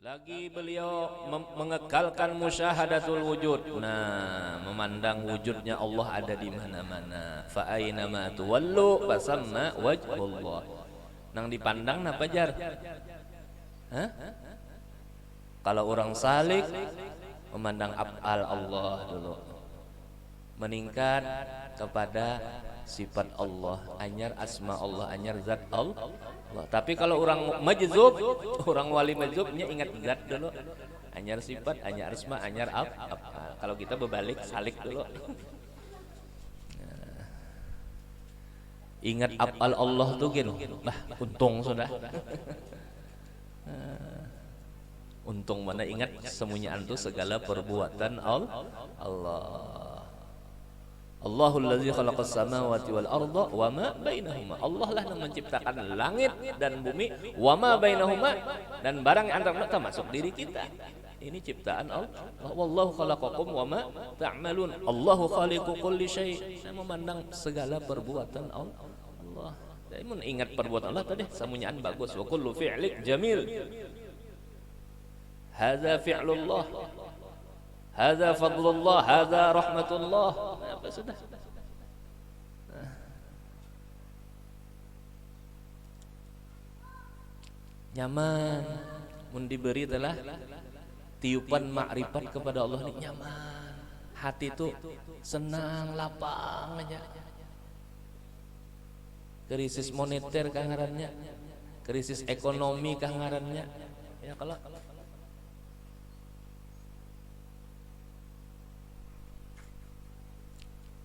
Lagi beliau mengekalkan musyahadatul wujud. Nah, memandang wujudnya Allah ada di mana-mana. Fa aina ma tuwallu fasamma wajhullah. Nang dipandang napa jar? Hah? Kalau orang salik memandang af'al Allah dulu. Meningkat kepada sifat Allah, anyar asma Allah, anyar zat Allah. Tapi kalau orang majzub, orang wali majzubnya ingat zat dulu. Anyar sifat, anyar asma, anyar af'al. Kalau kita berbalik salik dulu. Ingat af'al Allah tuh gini. Bah, untung sudah. Untung mana ingat semuanya itu segala perbuatan Allah. Allahul ladzi khalaqas samawati wal arda wa ma bainahuma. Allah lah yang menciptakan langit dan bumi, wa ma bainahuma, dan barang yang antara mereka masuk diri kita. Ini ciptaan Allah. Wallahu khalaqakum wa ma ta'malun. Allahu khaliqu kulli syai'. Saya memandang segala perbuatan Allah. Saya mun ingat perbuatan Allah tadi samunyaan bagus. Wa kullu fi'lik jamil. Hadza fi'lullah. Hadza fadlullah, hadza rahmatullah. Apa sudah? Nyaman mun diberi telah tiupan makrifat kepada Allah ini nyaman. Hati itu senang, lapang aja. Krisis moneter kangarannya, krisis ekonomi kangarannya. Ya kalau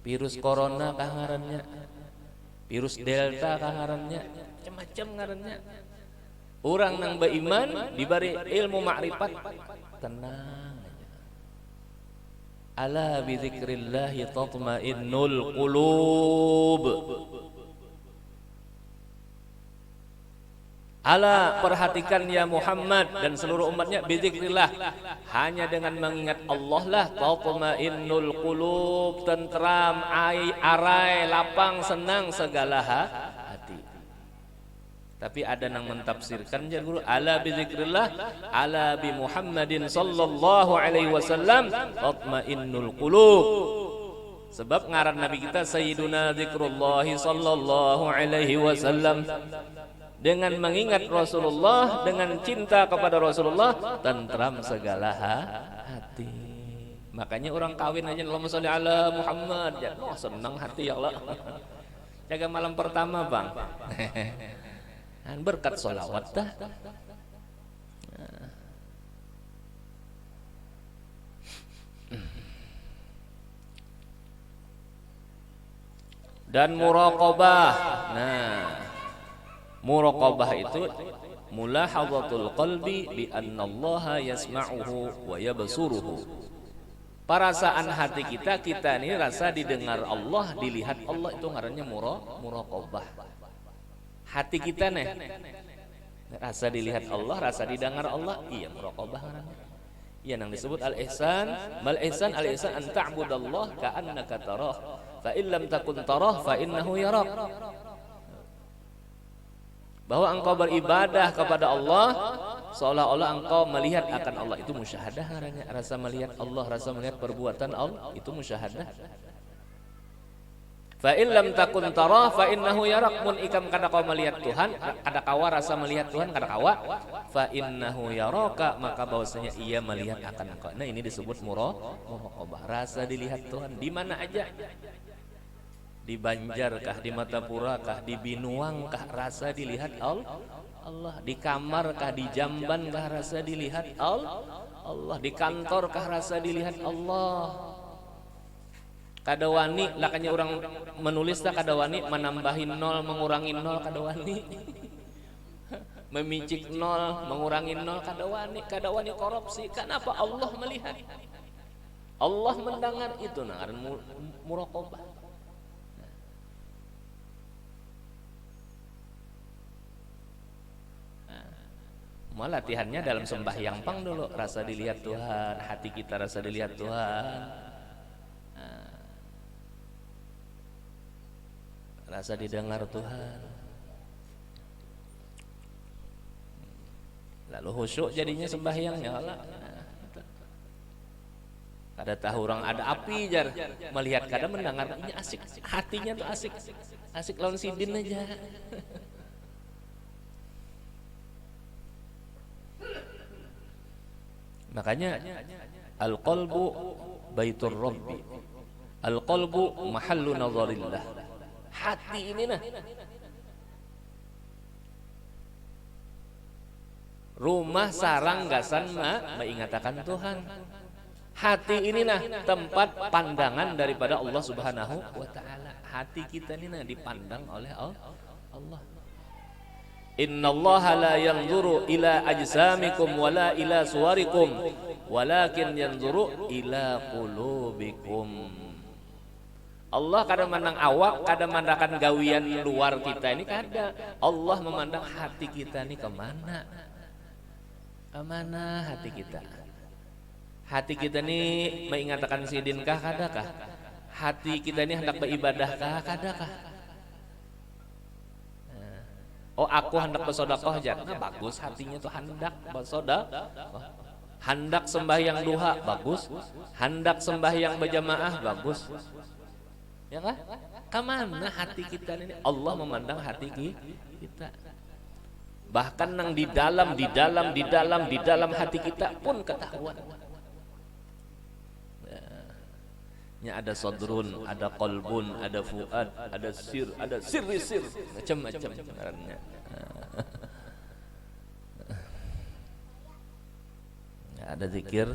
virus corona kangarannya, virus delta kangarannya, macam-macam ngarannya. Orang nang beriman diberi ilmu makrifat tenang aja. Ala bi dzikrillah tatma'innul qulub. Ala, perhatikan ya Muhammad dan seluruh umatnya, bizikrillah, hanya dengan mengingat Allah lah tatmainnul qulub, tentram, arai, lapang, senang segala hati. Tapi ada yang mentafsirkan ya guru, ala bizikrillah, ala bi Muhammadin sallallahu alaihi wasallam tatmainnul qulub. Sebab ngaran Nabi kita Sayyiduna Zikrullah sallallahu alaihi wasallam. Dengan mengingat Rasulullah, dengan cinta kepada Rasulullah, tentram segala hati. Makanya orang kawin aja Allahumma sholli ala Muhammad, ya, oh, senang hati ya Allah. Jaga malam pertama bang, berkat sholawat dah. Dan muraqabah. Nah, muraqabah itu mulahadhatul qalbi bi annallaha yasma'uhu wa yabsuruhu. Perasaan hati kita ini rasa didengar Allah, dilihat Allah, itu ngarannya muraqabah. Hati kita nih rasa dilihat Allah, rasa didengar Allah, iya muraqabah ngarannya. Iya yang disebut al-ihsan, mal-ihsan al-ihsan an ta'budallah ka'annaka tarah, fa in lam takun tarah fa innahu yarak. Bahwa engkau beribadah kepada Allah seolah-olah engkau melihat akan Allah, itu musyahadah namanya. Rasa melihat Allah, rasa melihat perbuatan Allah, itu musyahadah. Fa in lam takun tarah fa innahu yarak. Mun ikam kada kau melihat Tuhan, kada kawa rasa melihat Tuhan, kada kawa, fa innahu yaraka, maka bahwasanya ia melihat akan engkau. Nah, ini disebut muraqabah, rasa dilihat Tuhan di mana aja. Di Banjar kah, di Matapura kah, di Binuang kah, rasa dilihat Allah. Di kamar kah, di Jamban kah, rasa dilihat Allah. Di kantor kah, rasa dilihat Allah. Kadawani lakanya orang menulis tak, kadawani menambahin nol, mengurangi nol, kadawani memicik nol, mengurangi nol, kadawani korupsi. Kenapa? Allah melihat, Allah mendengar, itu ngaran muraqabah. Malah latihannya dalam sembahyang pang dulu, rasa dilihat Tuhan, hati kita rasa dilihat Tuhan, rasa didengar Tuhan. Lalu khusyuk jadinya sembahyangnya Allah. Kada tahu orang ada api jar melihat kada mendengar ini asik, hatinya tuh asik. Asik lawan sidin aja. Makanya al-qalbu baitur rabbi. Al-qalbu mahallu nazarillah. Hati ini nah rumah sarang gasan mengatakan Tuhan. Hati ini nah tempat pandangan daripada Allah Subhanahu wa taala. Hati kita ini nah dipandang oleh Allah. Innallaha la yanzuru ila ajsamikum wala ila suwarikum walakin yanzuru ila qulubikum. Allah kadang memandang awak, kadang memandangkan gawian luar kita ini kada. Allah memandang hati kita ini kemana? Kemana hati kita? Hati kita ini mengatakan sidinkah kadakah? Hati kita ini hendak beribadahkah kadakah? Oh aku hendak bersedekah aja. Nah bagus hatinya tuh hendak bersedekah. Hendak sembahyang duha bagus. Hendak sembahyang berjamaah bagus. Ya kan? Kemana hati kita ini? Allah memandang hati kita. Bahkan nang di dalam hati kita pun ketahuan. Ya, ada sodrun, ada kolbun, ada fuad, ada sir, ada sir, macam-macam sebenarnya. Ya, ada zikir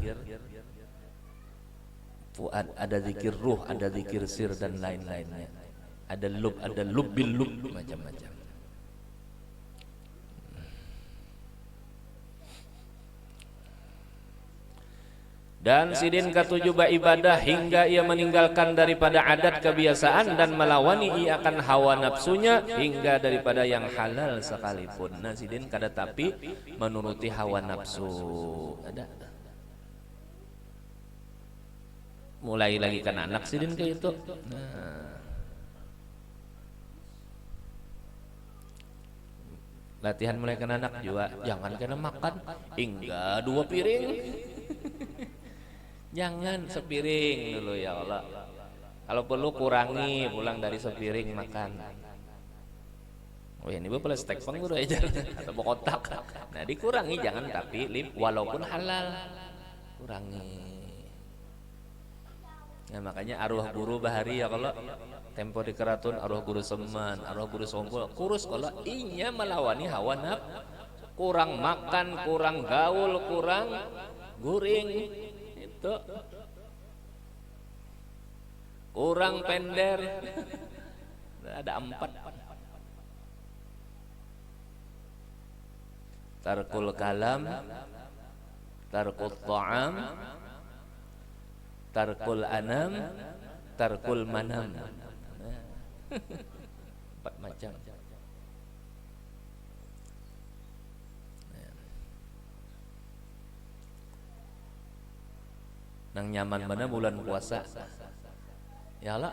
fuad, ada zikir ruh, ada zikir sir dan lain-lainnya. Ada lubbil lub, macam-macam. Dan sidin ketujuh beribadah hingga ia meninggalkan daripada adat kebiasaan dan melawani ia akan hawa nafsunya hingga daripada yang halal sekalipun. Nah sidin kada tapi menuruti hawa nafsu. Ada. Mulai lagi kan anak sidin kayak itu. Nah. Latihan mulai kan anak juga jangan kena makan hingga 2 piring. Jangan sepiring dulu ya Allah. Kalau perlu kurangi pulang dari sepiring makan. Oh ini boleh stek pang udah aja atau kotak. Nah dikurangi jangan tapi walaupun halal kurangi. Nah makanya arwah guru bahari ya kalau tempo di keratun arwah guru seman, arwah guru sompul kurus kalau inya melawani hawa nafsu. Kurang makan, kurang gaul, kurang guring. Tuh. Kurang pender. Ada 4. Tarkul kalam, tarkul ta'am, tarkul anam, tarkul manam. 4 macam. Nang nyaman mana bulan puasa ya lah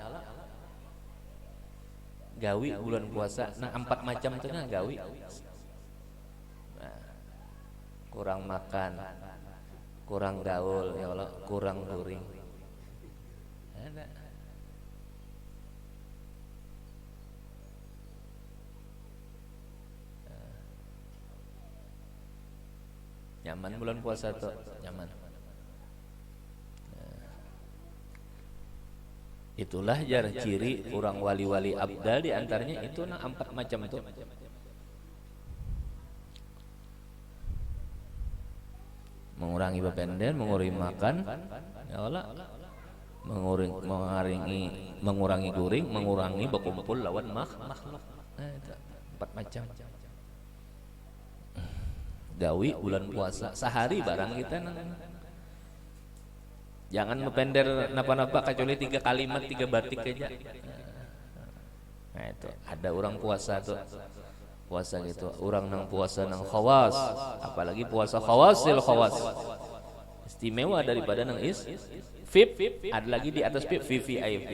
gawi bulan puasa nah 4 macam itu nah gawi nah, kurang makan kurang gaul ya Allah kurang guring ada nyaman bulan puasa tuh nyaman. Itulah jar ciri orang wali-wali abdal di antaranya itu nah 4 macam itu. Mengurangi bepender, mengurangi makan, ya Allah. Mengurangi guring, mengurangi berkumpul lawan makhluk. Nah, itu 4 macam. Gawi bulan puasa sehari barang kita nang jangan mepender napa-napa kecuali 3 kalimat 3 batik aja. Nah itu ada orang puasa tuh puasa gitu orang nang puasa nang khawas apalagi puasa khawasil khawas istimewa daripada nang VIP ada lagi di atas VIP VVIP.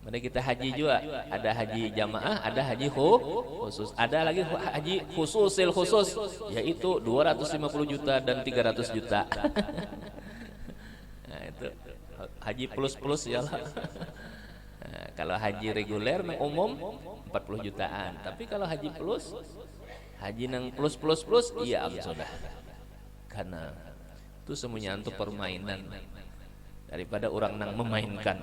Mari kita haji juga, ada haji jamaah, ada haji khusus, ada lagi haji khusus, yaitu 250 juta dan 300 juta. Nah, itu haji plus ya lah. Nah, kalau haji reguler umum 40 jutaan, tapi kalau haji plus, haji nang plus, iya sudah. Karena itu semuanya untuk permainan daripada orang nang memainkan.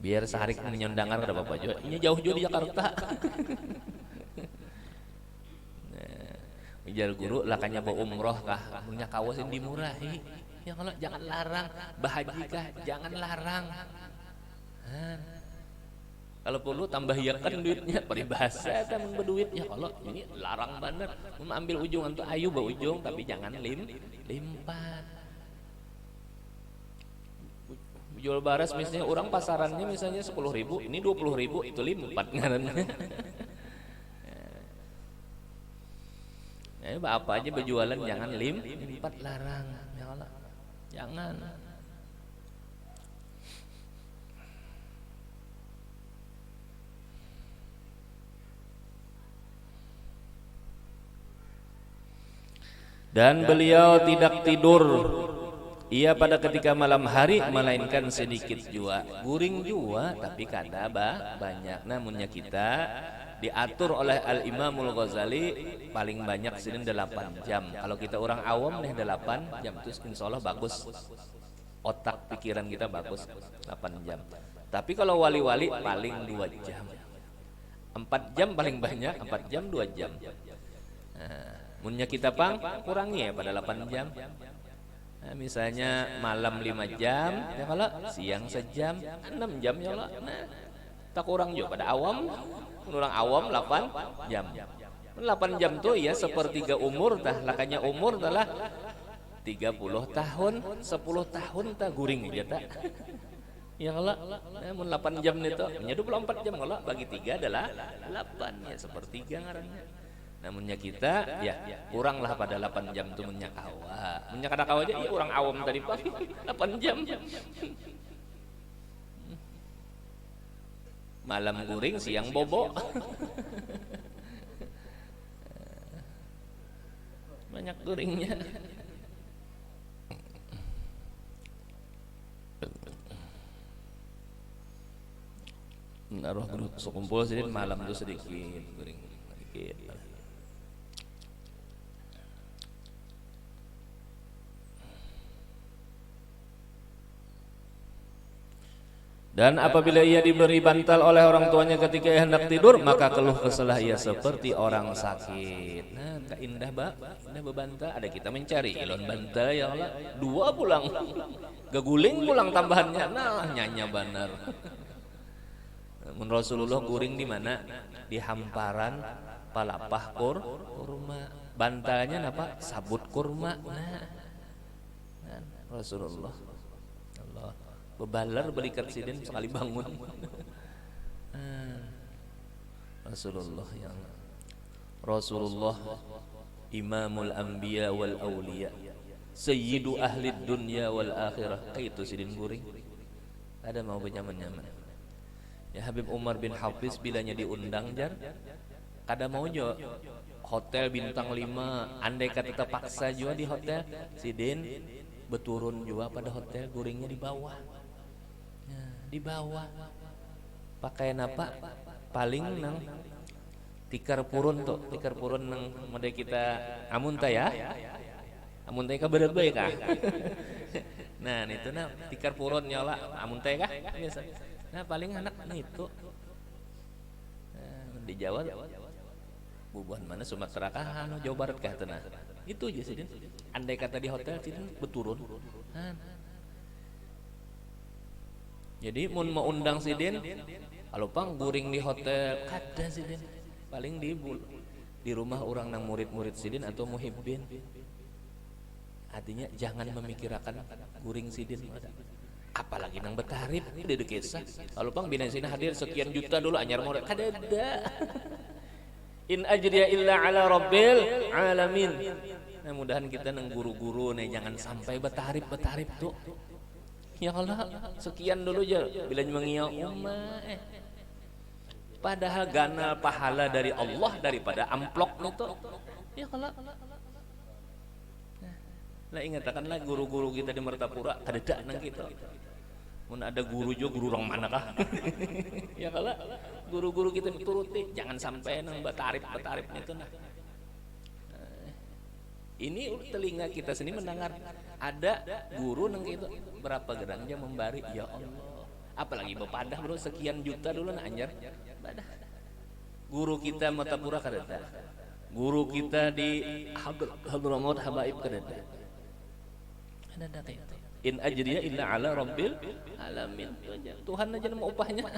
Biar sehari menyondangan ada bapak juga. Ini jauh di Jakarta. Ujar guru lakanya bawa umroh kah, punya kawasan dimurahi. Ya kalau jangan larang, bahaji kah, jangan larang. Kalau perlu tambah hiakan duitnya, peribahasa teman berduit ya kalau ini larang bener. Mengambil ujung untuk ayu bawa ujung, tapi jangan limpat. Jual baras misalnya orang pasarannya misalnya 10.000, ini 20.000, itu limpat ngarannya. Ya, apa aja berjualan jangan limpat larang ya Allah. Jangan. Dan beliau tidak tidur ia pada ketika malam hari melainkan sedikit jua, guring jua tapi kada banyak. Namunnya kita diatur oleh Al-Imamul Ghazali paling banyak sini 8 jam. Kalau kita orang awam nih 8 jam itu insya Allah bagus, otak pikiran kita bagus 8 jam. Tapi kalau wali-wali paling 2 jam, 4 jam paling banyak, 4 jam 2 jam. Nah, munnya kita kurangi ya pada 8 jam. Nah, misalnya malam 5 jam, ya kalau siang sejam, 6 jam ya Allah. Nah, tak kurang juga pada awam, orang awam 8 jam. 8 jam tuh ya sepertiga umur tah, lakanya umur adalah 30 tahun, 10 tahun tah guring aja tak. Ya Allah, namun 8 jam itu, punya 24 jam kalau bagi 3 adalah 8 ya sepertiga ngarannya. Namunnya kita ya kuranglah pada 8 jam itu menyak awa. Menyak ada kawa aja ya orang awam tadi pagi 8 jam. Malam guring, siang bobo. Banyak guringnya. Naruh kumpul sedikit malam itu sedikit guring sedikit. Dan apabila ia diberi bantal oleh orang tuanya ketika ia hendak tidur, maka keluh kesah ia seperti orang sakit. Nah, indah indah bebantal. Ada kita mencari ilon bantal ya Allah. 2 pulang, geguling pulang tambahannya. Nah, nyanya benar. Menurut Rasulullah guring di mana? Di hamparan palapah kurma. Bantalnya apa? Sabut kurma. Nah, Rasulullah. Allah. Bebalar berikat sidin sekali bangun. Rasulullah yang Rasulullah Imamul Anbiya wal Awliya, Sayyidu ahli dunya wal akhirah. Itu sidin guring. Ada mau benyaman-nyaman. Ya Habib Umar bin Hafiz bilanya diundang jar, kada mau jo hotel bintang 5, andai kata terpaksa juga di hotel, sidin beturun juga pada hotel, guringnya di bawah. Di bawah pakaian apa paling nang tikar purun tuh, tikar purun nang mode kita amun teh ya, amun teh ka bener bae kah. Nah itu nah tikar purun nyala amun teh kah biasa. Nah paling anak nah itu di Jawa bubuhan mana Sumatera kah Jawa Barat kah tenah itu aja sih. Andai kata di hotel sih beturun. Jadi mun mau undang sidin, kalau pang guring di hotel kada sidin, paling di rumah orang nang murid-murid sidin atau muhibbin. Artinya jangan memikirkan guring sidin, apalagi nang betarif di desa. Kalau pang bina sini hadir sekian juta dulu anyar murid kada ada. In ajriya illa ala rabbil alamin. Nah, mudahan kita neng guru-guru nih jangan sampai betarip tuh. Ya Allah, sekian dulu aja bila mengiya ummah. Padahal ganal pahala dari Allah daripada amplok itu. Ya Allah. Lah ingatakanlah guru-guru kita di Martapura kadeda nang kita. Mun ada guru juga guru orang mana kah? Ya kalau guru-guru kita turuti jangan sampai nang betarip itu nah. Ini telinga kita sendiri mendengar ada guru nang itu berapa gerangnya membari ya Allah. Apalagi bepadah bro sekian juta dulu nah anjar. Badah. Guru kita Martapura kadeda. Guru kita di Hadramaut Habaib kadeda. Ada kayak itu. In ajriya illa ala rabbil alamin. Tuhan aja nama upahnya.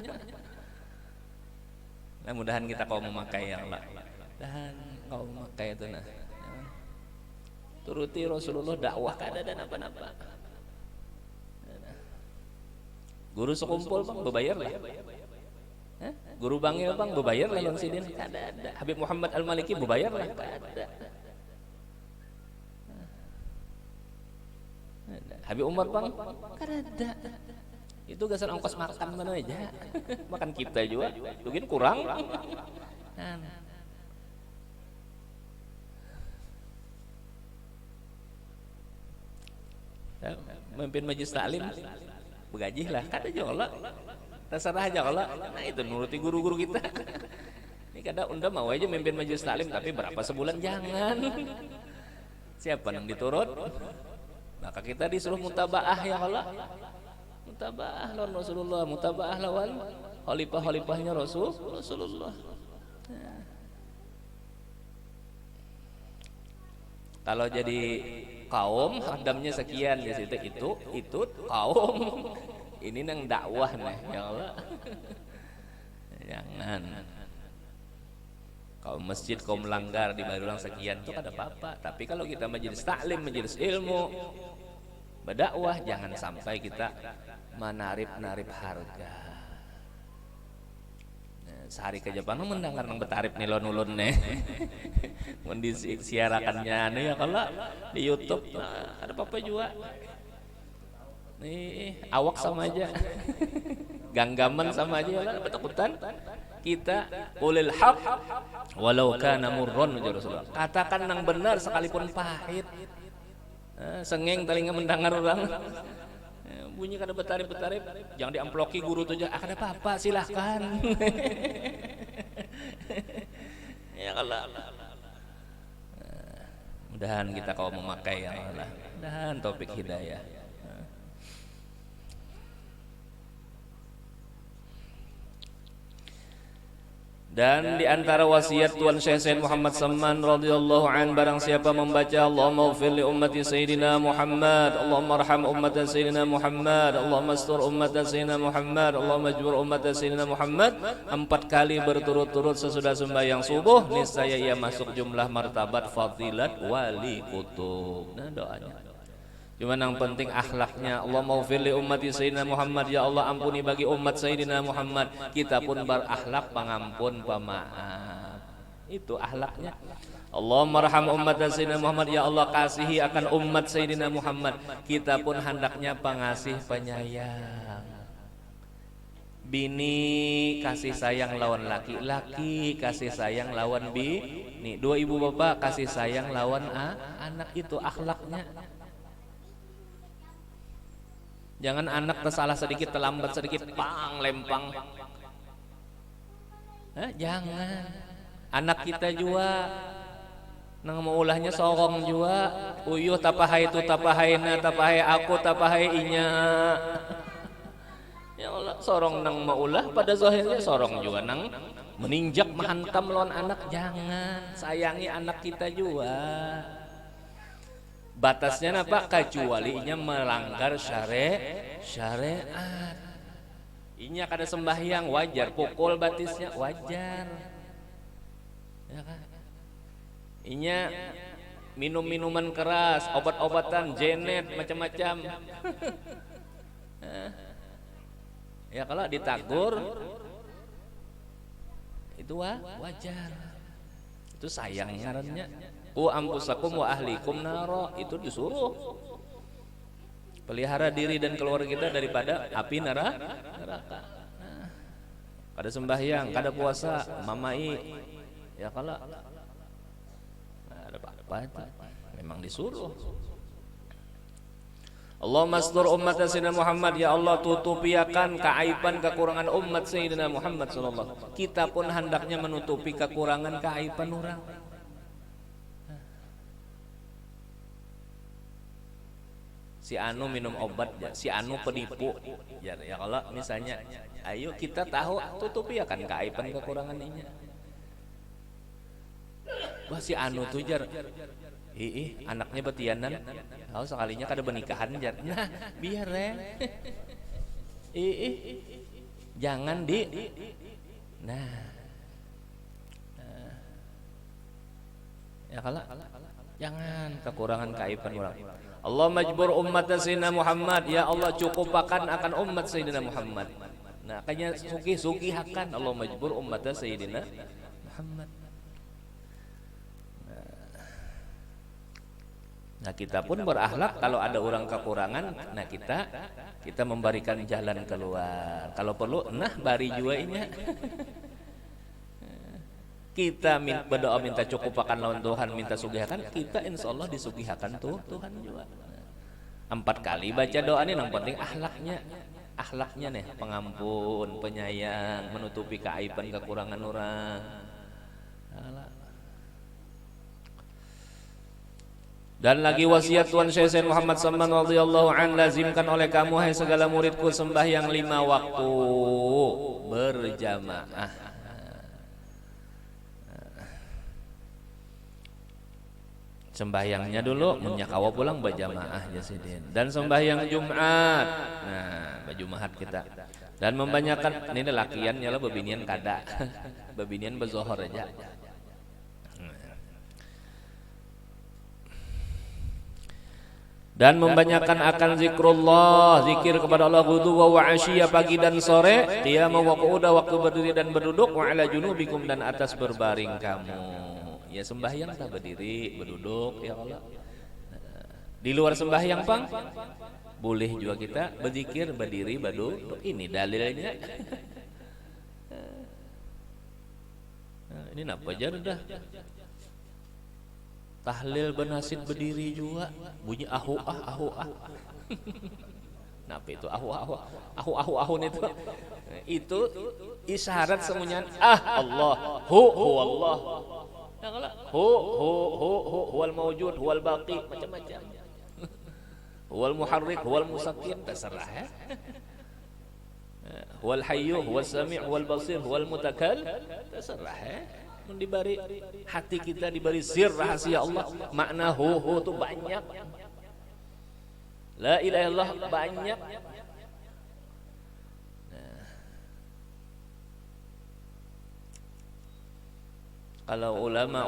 Nah, mudahan kita kau memakai ya Allah. Dan kau memakai itu nah. Turuti Rasulullah dakwah kada dan apa-apa. Guru sekumpul bang bebayar lah. Guru bangil bang bebayar lah yang sidin kada ada. Habib Muhammad Al-Maliki bebayar lah kada. Habib Umar bang kada ada. Itu gasan ongkos makan mana aja. Makan kita juga mungkin kurang. Memimpin majelis taklim begaji lah kada jola. Terserah aja kalau nah itu nuruti guru-guru kita. Ini kada unda mau aja memimpin majelis taklim tapi berapa sebulan jangan. Siapa yang diturut? Maka kita disuruh mutabaah ya Allah. Mutabaah lawan Rasulullah, mutabaah lawan khalifah-khalifahnya Rasulullah. Kalau jadi kaum hadamnya sekian di situ itu kaum ini nang dakwah nih ya Allah. Jangan kaum masjid kaum melanggar di barulang sekian itu kada apa-apa, tapi kalau kita majelis taklim majelis ilmu berdakwah jangan sampai kita menarip harga. Sehari ke Jepang mendengar nang betarip nilon-ulun nih. Mun disiarakannya nih ya kalau di YouTube nah, ada apa-apa juga. Nih awak sama aja. Ganggaman sama aja lah betakutan. Kita ulil haq walau kana murron Rasulullah. Katakan nang benar sekalipun pahit. Sengeng telinga mendengar orang. Bunyi kada betarip jangan diamploki guru tuh aja kada apa-apa silahkan. Ya Allah. Mudahan kita kau memakai ya Allah. Mudahan topik hidayah. Dan di antara wasiat Tuan Syekh Said Muhammad Saman radhiyallahu an barang siapa membaca Allahumma ighfir li ummati sayyidina Muhammad, Allahumma arham ummatan sayyidina Muhammad, Allahumma astur ummatan sayyidina Muhammad, Allahumma ajbur ummatan sayyidina Muhammad 4 kali berturut-turut sesudah sembahyang subuh, niscaya ia masuk jumlah martabat fadilat wali kutub. Nah doanya. Cuma yang penting akhlaknya. Allahumma ighfir li ummati sayyidina Muhammad, ya Allah ampuni bagi umat sayyidina Muhammad. Kita pun berakhlak pengampun pemaaf. Itu akhlaknya. Allahumma arham umat sayyidina Muhammad, ya Allah kasihi akan umat sayyidina Muhammad. Kita pun hendaknya pengasih penyayang. Bini kasih sayang lawan laki, laki kasih sayang lawan bini. Dua ibu bapak kasih sayang lawan anak, itu akhlaknya. Jangan anak tersalah sedikit, terlambat sedikit, pang lempang. Jangan. Anak kita juga nang maulahnya sorong juga. Uyuh tapahai tu tapahai aku tapahai inya. Ya Allah, sorong nang maulah pada zahirnya sorong juga nang meninjak menghantam lawan anak. Jangan. Sayangi anak kita juga. Batasnya apa? Kecualinya melanggar syariat. Inya kada sembahyang wajar, pukul batisnya wajar. Ya kan? Inya minum minuman keras, obat-obatan, jenet macam-macam. Ya kalau ditagur itu wajar. Itu sayang ngarannya. Qu anfusakum wa ahlikum nara, itu disuruh. Pelihara diri dan keluarga kita daripada api neraka. Kada sembahyang, kada puasa, mamai, ya kalau ada apa-apa itu memang disuruh. Allahumma astur ummat Sayyidina Muhammad, ya Allah tutupiakan keaiban kekurangan umat Sayyidina Muhammad sallallahu. Kita pun hendaknya menutupi kekurangan keaiban orang. Si anu minum obat, ya. Si anu penipu, ya kalau misalnya, ayo kita tahu tutupi akan keaiban kekurangan ini. Wah si anu tuh jar, anaknya betianan, tahu sekalinya kada benikahan jar. Nah biar jangan nah ya kalau jangan kekurangan keaiban orang. Allah majbur umat Sayyidina Muhammad, ya Allah cukupakan akan umat Sayyidina Muhammad. Nah kayaknya suki-sukihakan Allah majbur umat Sayyidina Muhammad. Nah kita pun berakhlak kalau ada orang kekurangan, nah kita memberikan jalan keluar. Kalau perlu, nah bari juainya. Kita berdoa minta cukupakan lawan Tuhan, minta sugihakan, kita insya Allah disugihakan tuh Tuhan juga. 4 kali baca doa ini, yang penting akhlaknya nih, pengampun, penyayang, menutupi keaiban kekurangan orang. Dan lagi wasiat Tuan Syekh Sayyid Muhammad Salman radhiyallahu an, lazimkan oleh kamu hai segala muridku sembahyang 5 waktu berjamaah. Sembahyangnya dulu menyakawa pulang berjamaah ya sidin. Dan sembahyang Jumat, nah berjumahat kita. Dan membanyakan, ini lakian ya lah bebinian kada, bebinian berzohor aja. Dan membanyakan akan zikrullah, zikir kepada Allah ghudu wa asyiya, pagi dan sore, qiyama wa qu'uda, waktu berdiri dan berduduk, wa ala junubikum, dan atas berbaring kamu. Ya sembahyang tak berdiri, berduduk ya Allah. Di luar sembahyang pang boleh juga kita berzikir berdiri, berduduk. Ini dalilnya. Nah, ini apa aja dah. Tahlil benasid berdiri juga, bunyi ahu ah. Napa itu ahu itu isyarat semuanya Allah hu Allah. Huwal mawjud, huwal baqi, macam-macam. Huwal muharrik, huwal musakkin, terserah ya. Huwal hayyu, huwal sami', huwal basir, huwal mutakal, terserah ya. Diberi hati kita, diberi sir rahasia Allah. Makna hu itu banyak. La ilaha illallah banyak. Kalau ulama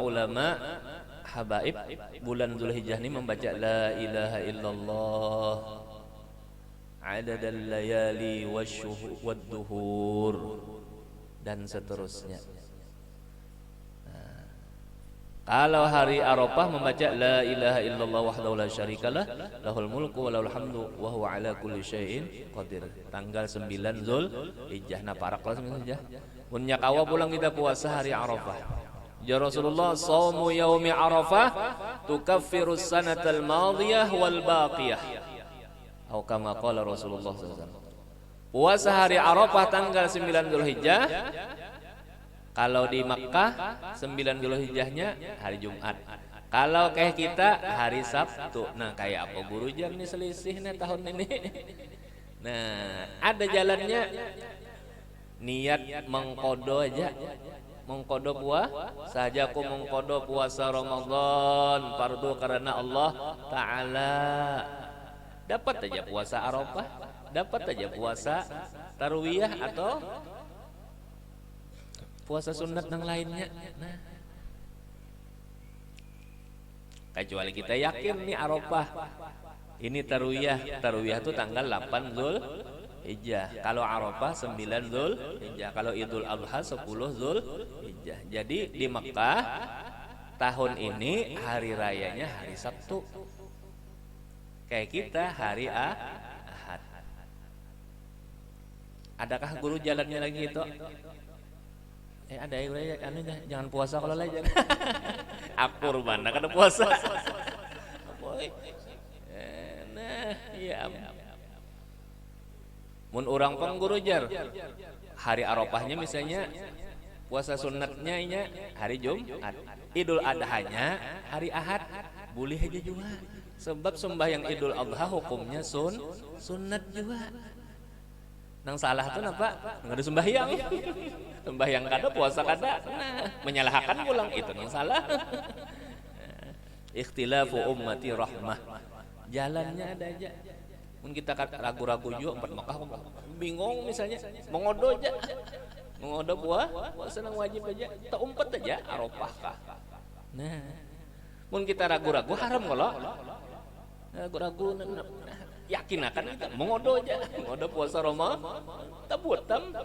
habaib bulan Zulhijjah ini membaca la ilaha illallah adadal layali wad-duhur dan seterusnya. Kalau hari Arafah membaca la ilaha illallah wahdahu la syarikalah lahul mulku wa lahul hamdu wa huwa ala kulli syai'in qadir. Tanggal 9 Zulhijjah. Nah paraklah 9 Zulhijjah. Punya kawa pulang kita puasa hari Arafah. Ya Rasulullah, shaumu yaumi Arafah tukaffiru sanatal madiyah wal baqiyah. Atau kama qala Rasulullah SAW. Puasa hari Arafah tanggal 9 Zulhijjah. Kalau di Makkah 9 Zulhijjahnya hari Jumat. Kalau kayak kita hari Sabtu. Nah kayak apa guru jar nih selisihnya tahun ini. Nah ada jalannya. Niat mengkodo aja. Mengkodo saja aku mengkodo puasa Ramadan fardu karena Allah Ta'ala. Dapat aja puasa Arafah, dapat aja puasa Tarwiyah atau puasa sunat yang lainnya. Nah, kecuali kita yakin nih Arafah ini Tarwiyah itu tanggal 8 Zulhijjah. Kalau Arafah 9 Zulhijjah. Kalau Idul Adha 10 Zulhijjah. Jadi di Mekah tahun ini hari rayanya hari Sabtu. Kayak kita hari Ahad. Adakah guru jalannya lagi itu? Ada ya, jangan puasa kalau lain. Akur mana kada puasa. Nah, iya. Mun orang pengguru jar hari Arafahnya misalnya puasa sunatnya hari Jumat, Idul Adhanya hari Ahad, boleh aja juga. Sebab sembahyang Idul Adha hukumnya sunat juga. Nang salah tuh apa? Nggak ada sembahyang. Sembahyang kada, puasa kada. Nah, menyalahkan pulang itu nang salah. Ikhtilafu ummati rahmah. Jalannya ada aja. Mun kita ragu-ragu juga empat Makkah bingung misalnya mengodo aja. Mengodo puasa nang wajib aja. Tak umpat aja Arafah kah. Nah, mun kita ragu-ragu haram kalau. Ragu-ragu yakin akan kita mengodo aja. Mengodo puasa Roma tabutam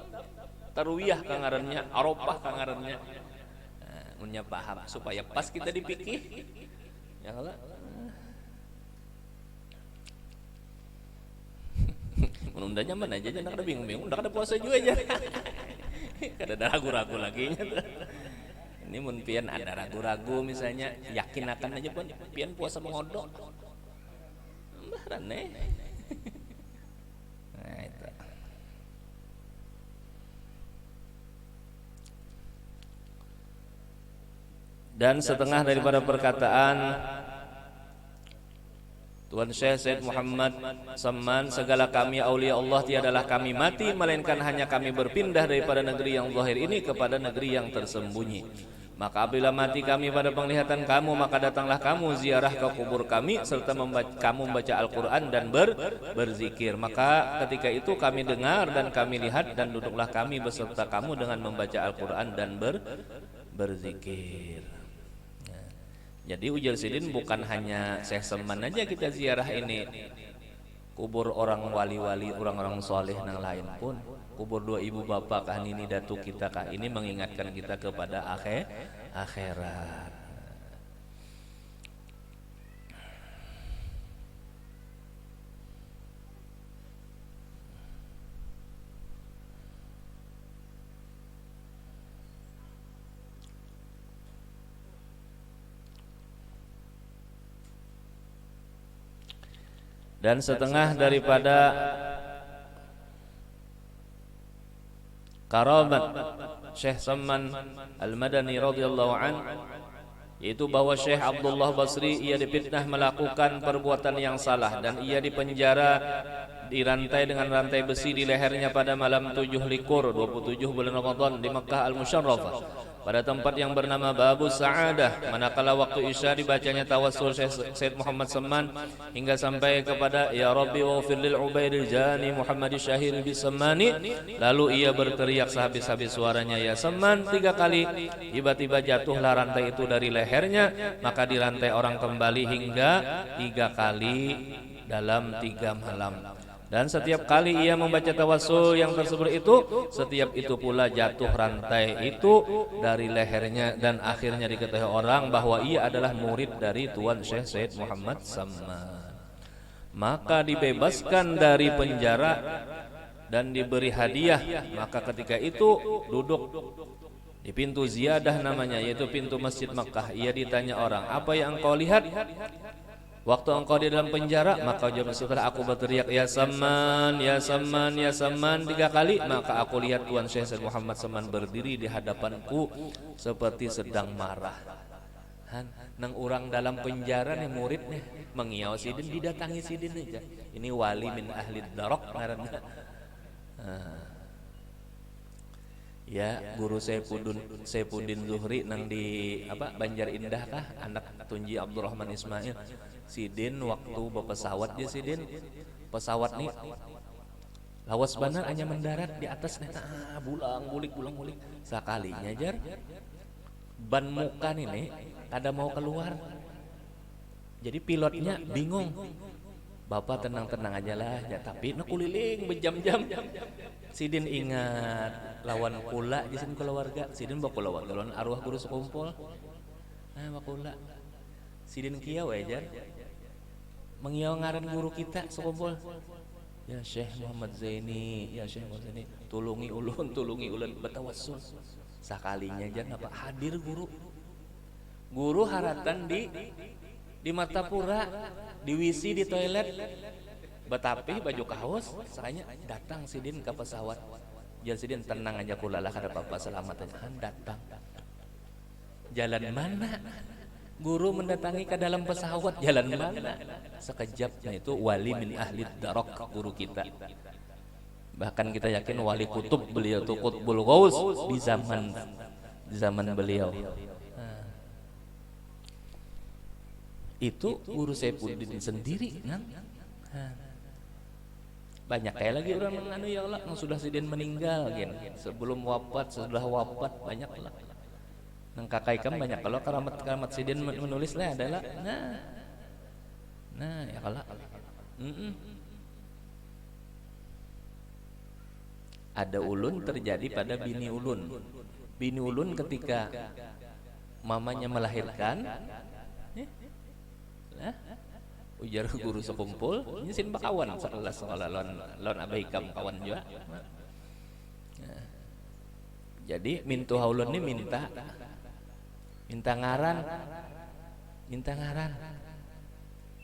tarwiyah kangarannya, Arafah kangarannya. Munya paham supaya pas kita dipikir. Ya kalau menunda nyaman aja, jangan ada bingung-bingung, udah ada puasa juga aja. Kada ada ragu-ragu lagi. Ini mun pian ada ragu-ragu misalnya, yakin akan aja pun pian puasa mengodok. Baran Nah itu. Dan setengah daripada perkataan Tuan Syekh Said Muhammad Samman, segala kami aulia Allah tiadalah kami mati, melainkan hanya kami berpindah daripada negeri yang zahir ini kepada negeri yang tersembunyi. Maka apabila mati kami pada penglihatan kamu, maka datanglah kamu ziarah ke kubur kami serta kamu membaca Al-Quran dan berzikir. Maka ketika itu kami dengar dan kami lihat, dan duduklah kami beserta kamu dengan membaca Al-Quran dan berzikir. Jadi ujar Sidin bukan hanya Syekh Salman aja kita ziarah ini, kubur orang wali-wali, orang-orang soleh yang lain pun, kubur dua ibu bapak kah ini datu kita kah ini mengingatkan kita kepada akhirat. Dan setengah daripada karamat Syekh Samman Al-Madani radhiyallahu an, yaitu bahwa Syekh Abdullah Basri ia dipitnah melakukan perbuatan yang salah dan ia dipenjara, dirantai dengan rantai besi di lehernya pada malam 7 likur 27 bulan Ramadan di Makkah Al-Musyarrafah pada tempat yang bernama Babus Sa'adah. Manakala waktu Isya dibacanya tawassul Syekh Muhammad Samman hingga sampai kepada Ya Rabbi waghfir lil Ubaidil Jani Muhammad Syahir bis Sammani, lalu ia berteriak sehabis-habis suaranya Ya Samman 3 kali. Tiba-tiba jatuhlah rantai itu dari lehernya, maka dirantai orang kembali hingga 3 kali dalam 3 malam. Dan setiap kali ia membaca tawassul yang tersebut itu, setiap itu pula jatuh rantai itu dari lehernya, dan akhirnya diketahui orang bahwa ia adalah murid dari Tuan Syekh Said Muhammad Samman. Maka dibebaskan dari penjara dan diberi hadiah. Maka ketika itu duduk di pintu ziyadah namanya, yaitu pintu Masjid Makkah. Ia ditanya orang, apa yang engkau lihat waktu engkau di dalam penjara? Maka jawab, setelah aku berteriak Ya Samman, Ya Samman, Ya Samman 3 kali, maka aku lihat Tuan Syekh Said Muhammad Samman berdiri di hadapanku seperti sedang marah. Nang orang dalam penjara nih murid nih mengiau Sidin, didatangi Sidin aja. Ini wali min ahli darok ngaranna. Ya guru Saifuddin Zuhri nang di Banjar Indah kah, anak Tunji Abdurrahman Ismail. Sidin waktu berpesawat dia Sidin, pesawat nih lawas benar hanya mendarat di atas nih, bulang bulik sekalinya jar ban muka nih kada mau keluar. Jadi pilotnya bingung, Bapak tenang-tenang aja lah ya, tapi kuliling berjam-jam. Sidin ingat lawan pula jisin keluarga. Sidin bawa lawan arwah guru sekumpul. Makula sidin kieu jar mengiau ngaran guru kita sekumpul. Ya Syekh Muhammad Zaini, ya Syekh Muhammad Zaini, tulungi ulun bertawassul. Sakalinya jan apa hadir guru. Guru haratan di Martapura, di WC, di toilet. Betapi baju kaos, sakanya datang sidin ke pesawat. Jan sidin tenang aja kulalah kada apa-apa selamat aja. Datang. Jalan mana? Guru mendatangi ke dalam pesawat, jalan mana? Sekejapnya itu wali min ahli darok guru kita. Bahkan kita yakin wali kutub beliau itu qutbul ghaus di zaman beliau. Itu guru Saifuddin sendiri kan? Banyak kayak lagi orang menganu ya Allah yang sudah sidin meninggal gitu. Sebelum wafat, sesudah wafat banyak lah. Nang kakak ikam banyak kalau keramat sidin menulis lah adalah nah ya kalau ada ulun terjadi pada bini ulun ketika mamanya melahirkan ujar guru sekumpul nyisin bakawan sekolah lon abaikam kawan juga. Jadi mintu haulun ini minta ngaran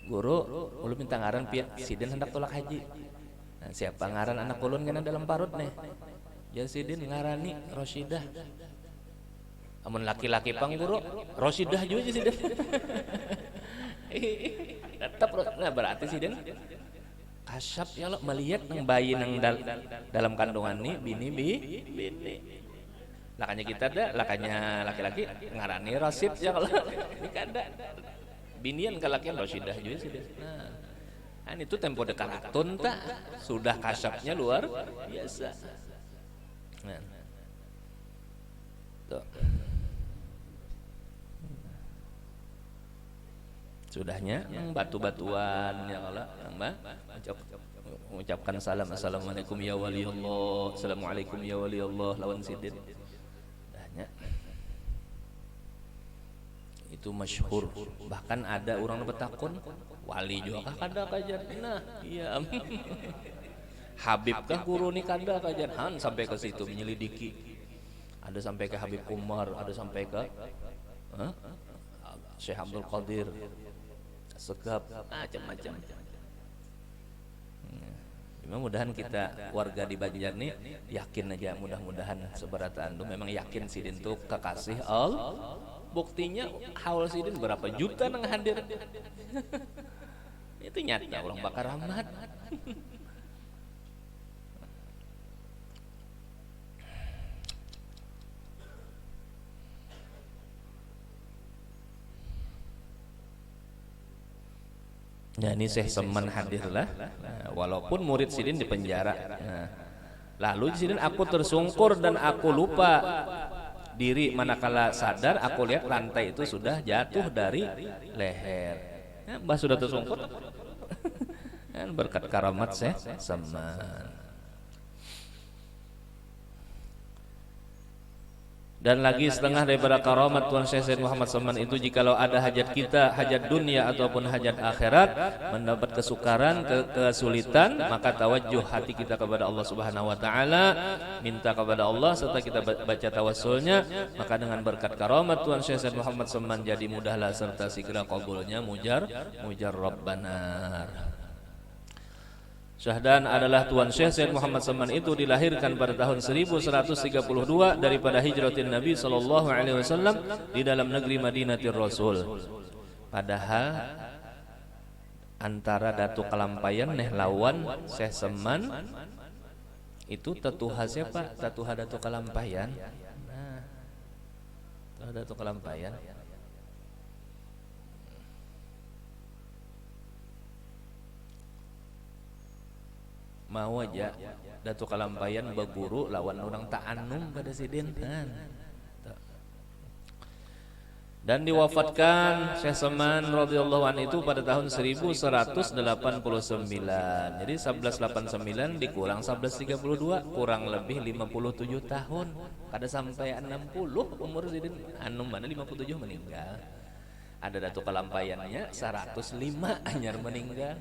guru ulun minta ngaran pian sidin hendak tolak haji. Nah, siapa ngaran anak ulun kena dalam parut nih ya sidin ngarani Rosyidah. Amun laki-laki pang guru Rosyidah juga sidin. Tetap nah berarti sidin kasyap ya lo melihat nang bayi nang dalam kandungan nih bini. Lakanya kita ada, lakanya laki-laki ngarani Rasid ya kalau ini kada. Binian ke lakian Rosyidah juga sih. Nah, itu tempo dekaratun tak sudah kasyapnya luar biasa. Nah. Tuh. Sudahnya batu-batuan ya kalau mengucapkan salam assalamualaikum ya wali Allah, assalamualaikum ya wali Allah lawan sidin. Itu masyhur, bahkan ada orang bertakun wali juga kah kada kajian nah iya Habib kah guru ni kada kajian han sampai ke situ menyelidiki, ada sampai ke Habib Umar, ada sampai ke Syekh Abdul Qadir Segap macam-macam. Mudah-mudahan kita warga di Banjar nih yakin aja, mudah-mudahan seberata antum memang yakin sidin tuh kekasih Allah. Buktinya haul sidin berapa juta nang hadir. Itu nyata orang bakar rahmat. Ya ini Syekh Seman hadirlah, walaupun murid sidin di penjara. Lalu sidin aku tersungkur dan aku lupa diri, manakala sadar aku lihat lantai itu sudah jatuh dari leher. Mbah sudah tersungkur. Berkat karamat Syekh Seman. Dan lagi setengah daripada karamat Tuan Syekh Said Muhammad Saman itu, jikalau ada hajat kita, hajat dunia ataupun hajat akhirat, mendapat kesukaran, kesulitan, maka tawajjuh hati kita kepada Allah Subhanahu wa taala, minta kepada Allah serta kita baca tawassulnya, maka dengan berkat karamat Tuan Syekh Said Muhammad Saman jadi mudahlah serta segera qabulnya mujar Rabbana. Syahdan adalah Tuan Syekh Said Muhammad Saman itu dilahirkan pada tahun 1132 daripada hijratin Nabi SAW di dalam negeri Madinatir Rasul. Padahal antara Datu Kalampayan neh lawan Syekh Saman itu tetuha siapa? Tetuha Datu Kalampayan. Nah, tetuha Datu Kalampayan. Mau aja Datu Kalampayan berguru lawan orang ta'annum pada sidin kan. Dan diwafatkan Syekh Saman radhiyallahu anhu itu pada tahun 1189. Jadi 1189 dikurang 1132 kurang lebih 57 tahun. Kada sampai 60 umur sidin annum mana 57 meninggal. Ada datu kalampayannya 105 anyar meninggal.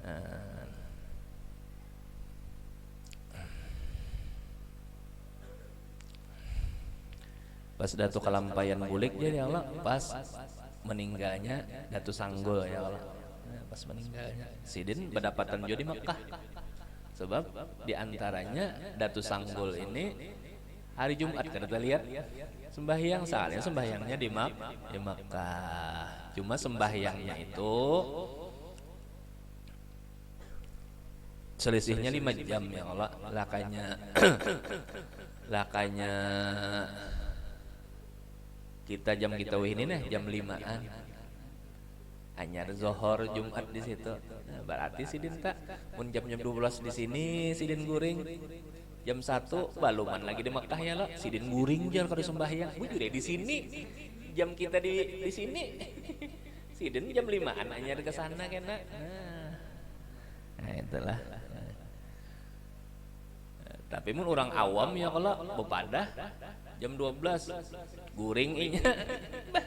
Nah, pas datu kalampayan bulik jadi Allah pas meninggalnya datu sanggul ya Allah. Pas meninggalnya sidin berdapatan jo di Mekah sebab diantaranya datu sanggul ini hari Jumat kan kita lihat sembahyang soalnya sembahyangnya di Mekah. Cuma sembahyangnya itu selisihnya 5 jam ya Allah. Lakanya kita jam kita ini nih jam 5-an. Anyar zohor Jumat di situ. Nah, berarti sidin tak mun jam 12 di sini sidin guring. Jam 1 baluman lagi di Mekah ya lo. Sidin guring jar kada sembahyang. Bu juga di sini. Jam kita di sini. Sidin jam 5-an anyar ke sana kena. Nah, itulah. Tapi mun orang awam ya kalau bepadah jam 12 guring inya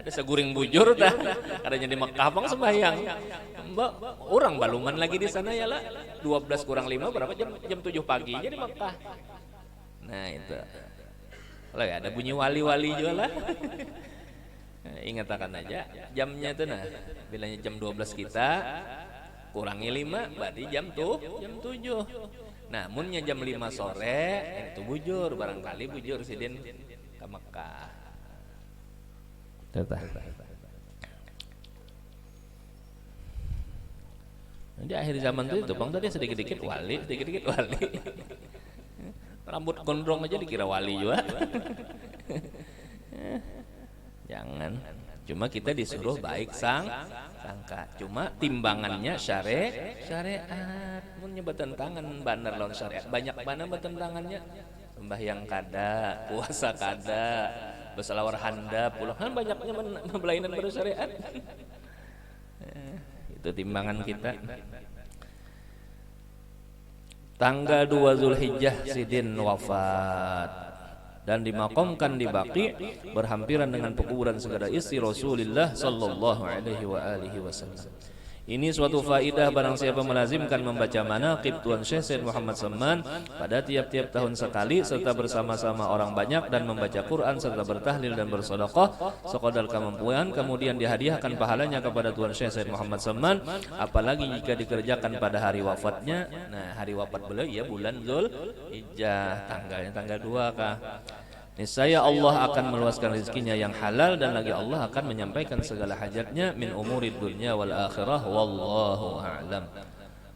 desa guring bujur dah adanya di Mekah bang sembahyang mbak orang baluman lagi di sana ya lah 12 kurang 5 berapa jam 7 pagi aja di Mekah. Nah itu kalau ada bunyi wali-wali juga lah. Ingat akan aja jamnya itu nah bilanya jam 12 kita kurangi 5 berarti jam 7. Nah, munnya jam 5 sore itu bujur, barangkali bujur sidin ke Mekah. Di akhir zaman itu bang tadi sedikit-sedikit wali. Rambut gondrong aja dikira wali juga. Jangan. Cuma kita disuruh baik sangka. Cuma timbangannya syariat. Mun bertentangan bener lawan syariat. Banyak mana bertentangannya. Sembahyang kada, puasa kada, berselawar handap, pulang kan banyaknya membelainan pada syariat. Itu timbangan kita. Tanggal 2 Zulhijjah sidin wafat dan dimakamkan di Baqi berhampiran dengan pekuburan segala istri Rasulullah sallallahu alaihi wasallam. Ini suatu faidah barang siapa melazimkan membaca manaqib Tuan Syekh Said Muhammad Saman pada tiap-tiap tahun sekali serta bersama-sama orang banyak dan membaca Quran serta bertahlil dan bersedekah sekadar kemampuan kemudian dihadiahkan pahalanya kepada Tuan Syekh Said Muhammad Saman apalagi jika dikerjakan pada hari wafatnya. Nah, hari wafat beliau ya bulan Zulhijjah, tanggalnya tanggal 2 kah. Niscaya Allah akan meluaskan rezekinya yang halal dan lagi Allah akan menyampaikan segala hajatnya min umurid dunya wal akhirah wallahu a'lam.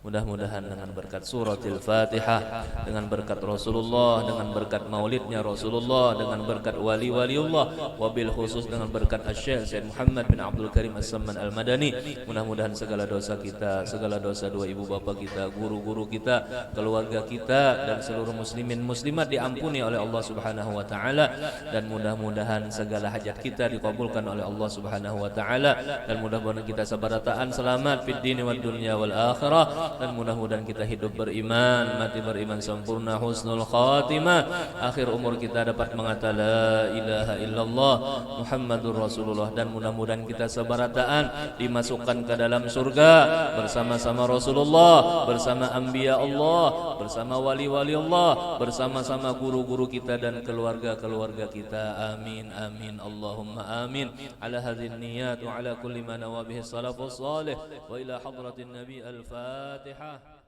Mudah-mudahan dengan berkat suratul Fatihah, dengan berkat Rasulullah, dengan berkat maulidnya Rasulullah, dengan berkat wali-waliullah, wabil khusus dengan berkat Asy-Syaikh Said Muhammad bin Abdul Karim As-Samman Al-Madani, mudah-mudahan segala dosa kita, segala dosa dua ibu bapa kita, guru-guru kita, keluarga kita dan seluruh muslimin muslimat diampuni oleh Allah Subhanahu wa taala dan mudah-mudahan segala hajat kita dikabulkan oleh Allah Subhanahu wa taala dan mudah-mudahan kita sabarataan selamat fid dini wad dunya wal akhirah dan mudah-mudahan kita hidup beriman, mati beriman sempurna, husnul khatimah, akhir umur kita dapat mengatakan la ilaha illallah Muhammadur Rasulullah dan mudah-mudahan kita sebarataan dimasukkan ke dalam surga bersama-sama Rasulullah, bersama anbiya Allah, bersama wali-wali Allah, bersama-sama guru-guru kita dan keluarga-keluarga kita. Amin amin Allahumma amin. Ala hadhin niyat wa ala kulli ma nawa bihi salafus salih wa ila hadratin nabi al-Fatihah.